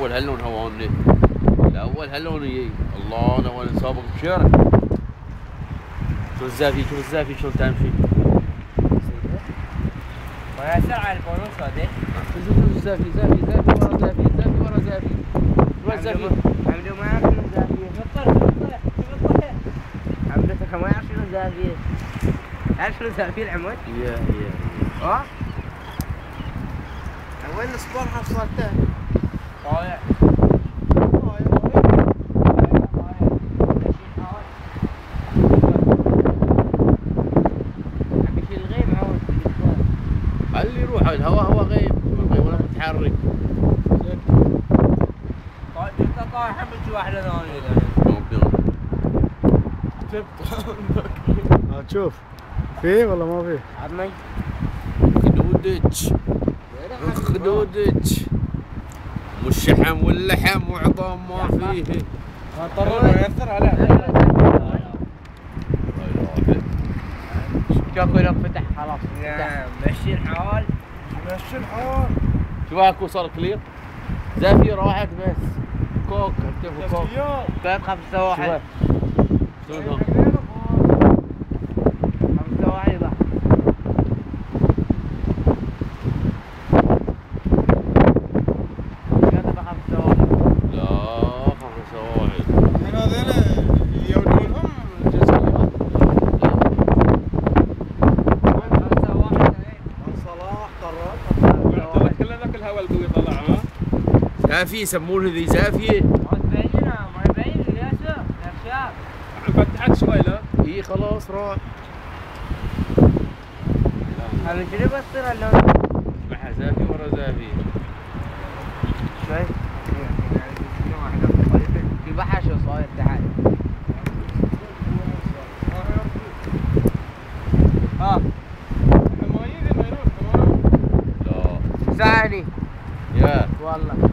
الاول هاللون هواني، الاول هاللون يجي. الله انا وانا سابق بشارع. شوف الزافي، شوف الزافي شلون تمشي. ويا سرعة البونوس هذا. شوف الزافي، زافي زافي ورا زافي، زافي ورا زافي. شوف الزافي. عمدو ما يعرف شنو زافية. شوف عمدو ما يعرف شنو زافية. عارف شنو زافية العمود؟ يا ها؟ وين الصبار حصلته؟ طايع. خلي يروح الهواء هوا غيب، الغيب ولا متحرك. طيب انت طايح من واحدة ثانية. ممكن. تشوف فيه ولا ما فيه؟ عطني. خدودج خدودج والشحم واللحم وعظام ما فيه. اضطروا ياثر عليه. شوف لك فتح خلاص. مشي الحال. مشي الحال. شوف اكو صار كلير. زافي راحت بس. كوك اكتبوا كوك. كان 5-1. شلون 5-1 بقى. كان بقى 5-1. لا 5-1. من هذول يودونهم الجزائر. صلاح قرر. كل ذاك الهواء القوي طلع ها. زافي يسمونه ذي زافيه. ما تبين الياسر يا شباب. فتحت شوي لا. اي خلاص راح. هذا شنو بصير اللون؟ مع زافي ورا زافي. شوي. في بحر شو صاير تعال. ها. حمايين ما يروح. لا ثاني. يا والله.